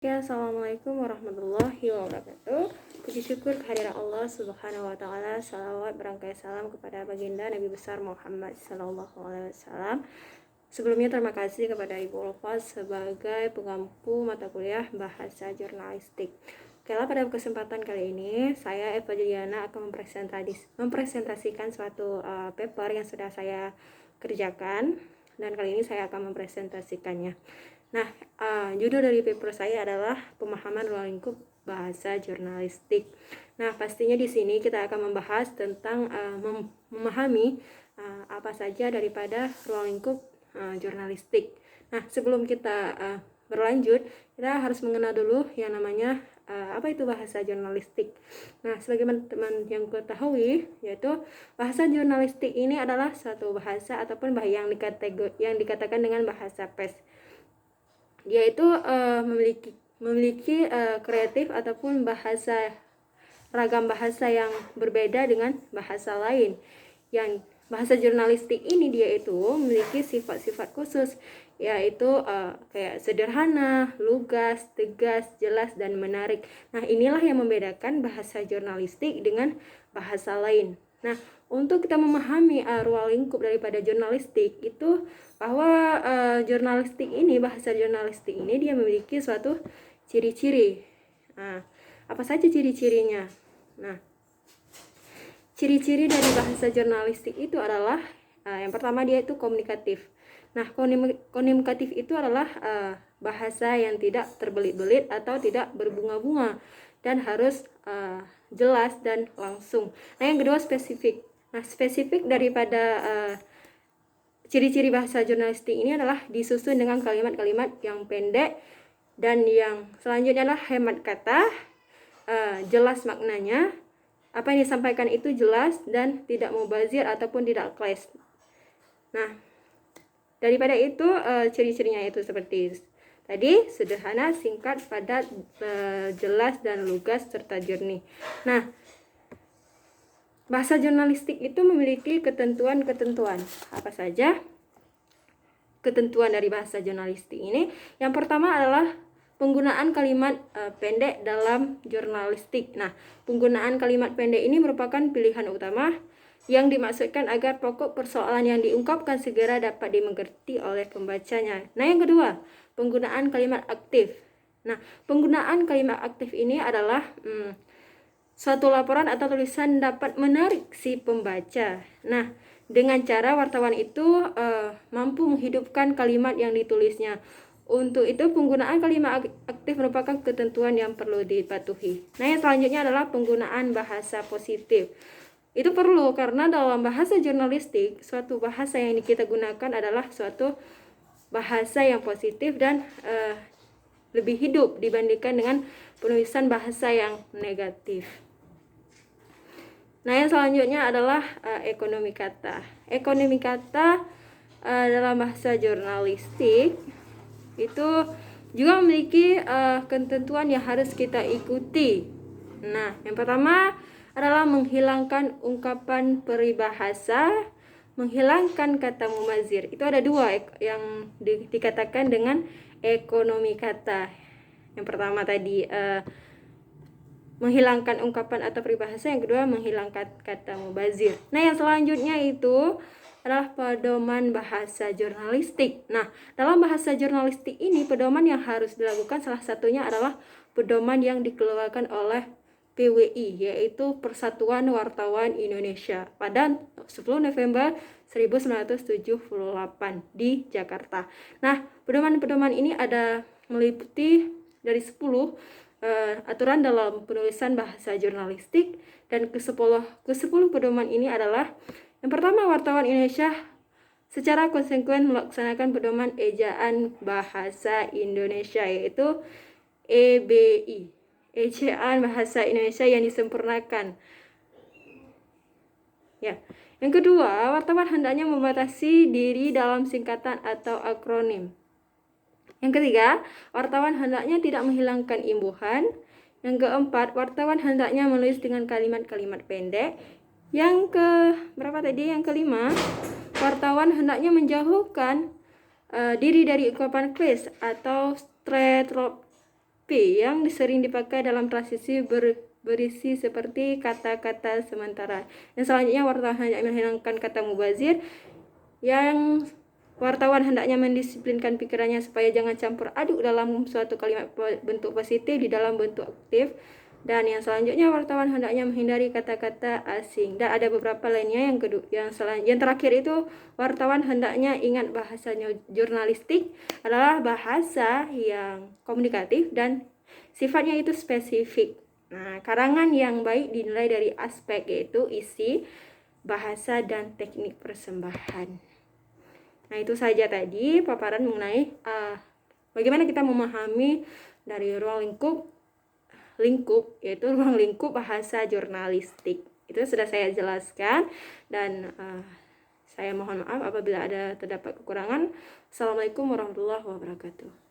Ya, assalamualaikum warahmatullahi wabarakatuh. Puji syukur kehadiran Allah Subhanahu wa taala, salawat berangkai salam kepada baginda Nabi besar Muhammad sallallahu alaihi wasallam. Sebelumnya terima kasih kepada Ibu Ulfa sebagai pengampu mata kuliah bahasa jurnalistik. Oke, pada kesempatan kali ini saya Eva Juliana akan mempresentasikan suatu paper yang sudah saya kerjakan, dan kali ini saya akan mempresentasikannya. Nah, judul dari paper saya adalah pemahaman ruang lingkup bahasa jurnalistik. Nah, pastinya di sini kita akan membahas tentang memahami apa saja daripada ruang lingkup jurnalistik. Nah, sebelum kita berlanjut, kita harus mengenal dulu yang namanya apa itu bahasa jurnalistik. Nah, sebagaimana teman yang ketahui, yaitu bahasa jurnalistik ini adalah suatu bahasa ataupun yang dikatakan dengan bahasa pers. Dia itu memiliki kreatif ataupun ragam bahasa yang berbeda dengan bahasa lain. Yang bahasa jurnalistik ini dia itu memiliki sifat-sifat khusus, yaitu kayak sederhana, lugas, tegas, jelas, dan menarik. Nah, inilah yang membedakan bahasa jurnalistik dengan bahasa lain. Nah, untuk kita memahami ruang lingkup daripada jurnalistik itu bahwa bahasa jurnalistik ini dia memiliki suatu ciri-ciri. Nah, apa saja ciri-cirinya? Nah, ciri-ciri dari bahasa jurnalistik itu adalah yang pertama dia itu komunikatif. Nah, komunikatif itu adalah bahasa yang tidak terbelit-belit atau tidak berbunga-bunga dan harus jelas dan langsung. Nah, yang kedua spesifik. Nah, spesifik daripada ciri-ciri bahasa jurnalistik ini adalah disusun dengan kalimat-kalimat yang pendek, dan yang selanjutnya adalah hemat kata, jelas maknanya, apa yang disampaikan itu jelas dan tidak mubazir ataupun tidak clash. Nah, daripada itu ciri-cirinya itu seperti tadi, sederhana, singkat, padat, jelas dan lugas serta jernih. Nah, bahasa jurnalistik itu memiliki ketentuan-ketentuan. Apa saja ketentuan dari bahasa jurnalistik ini? Yang pertama adalah penggunaan kalimat pendek dalam jurnalistik. Nah, penggunaan kalimat pendek ini merupakan pilihan utama yang dimaksudkan agar pokok persoalan yang diungkapkan segera dapat dimengerti oleh pembacanya. Nah, yang kedua, penggunaan kalimat aktif. Nah, penggunaan kalimat aktif ini adalah suatu laporan atau tulisan dapat menarik si pembaca. Nah, dengan cara wartawan itu mampu menghidupkan kalimat yang ditulisnya. Untuk itu, penggunaan kalimat aktif merupakan ketentuan yang perlu dipatuhi. Nah, yang selanjutnya adalah penggunaan bahasa positif. Itu perlu karena dalam bahasa jurnalistik, suatu bahasa yang kita gunakan adalah suatu bahasa yang positif dan lebih hidup dibandingkan dengan penulisan bahasa yang negatif. Nah, yang selanjutnya adalah ekonomi kata. Ekonomi kata dalam bahasa jurnalistik itu juga memiliki ketentuan yang harus kita ikuti. Nah, yang pertama adalah menghilangkan ungkapan peribahasa, menghilangkan kata mumazir. Itu ada dua yang dikatakan dengan ekonomi kata. Yang pertama tadi menghilangkan ungkapan atau peribahasa, yang kedua menghilangkan kata mubazir. Nah, yang selanjutnya itu adalah pedoman bahasa jurnalistik. Nah, dalam bahasa jurnalistik ini pedoman yang harus dilakukan salah satunya adalah pedoman yang dikeluarkan oleh PWI, yaitu Persatuan Wartawan Indonesia pada 10 November 1978 di Jakarta. Nah, pedoman-pedoman ini ada meliputi dari 10 aturan dalam penulisan bahasa jurnalistik, dan ke-10 pedoman ini adalah yang pertama, wartawan Indonesia secara konsekuen melaksanakan pedoman ejaan bahasa Indonesia, yaitu EBI, ejaan bahasa Indonesia yang disempurnakan. Ya. Yang kedua, wartawan hendaknya membatasi diri dalam singkatan atau akronim. Yang ketiga, wartawan hendaknya tidak menghilangkan imbuhan. Yang keempat, wartawan hendaknya menulis dengan kalimat-kalimat pendek. Yang kelima, wartawan hendaknya menjauhkan diri dari ungkapan clash atau tapi yang sering dipakai dalam transisi berisi seperti kata-kata sementara. Yang selanjutnya, wartawan hanya menghilangkan kata mubazir. Yang wartawan hendaknya mendisiplinkan pikirannya supaya jangan campur aduk dalam suatu kalimat bentuk positif di dalam bentuk aktif. Dan yang selanjutnya, wartawan hendaknya menghindari kata-kata asing. Dan ada beberapa lainnya. Yang terakhir itu, wartawan hendaknya ingat bahasanya jurnalistik adalah bahasa yang komunikatif dan sifatnya itu spesifik. Nah, karangan yang baik dinilai dari aspek yaitu isi, bahasa, dan teknik persembahan. Nah, itu saja tadi paparan mengenai bagaimana kita memahami dari ruang lingkup, yaitu ruang lingkup bahasa jurnalistik. Itu sudah saya jelaskan, dan saya mohon maaf apabila ada terdapat kekurangan. Assalamualaikum warahmatullahi wabarakatuh.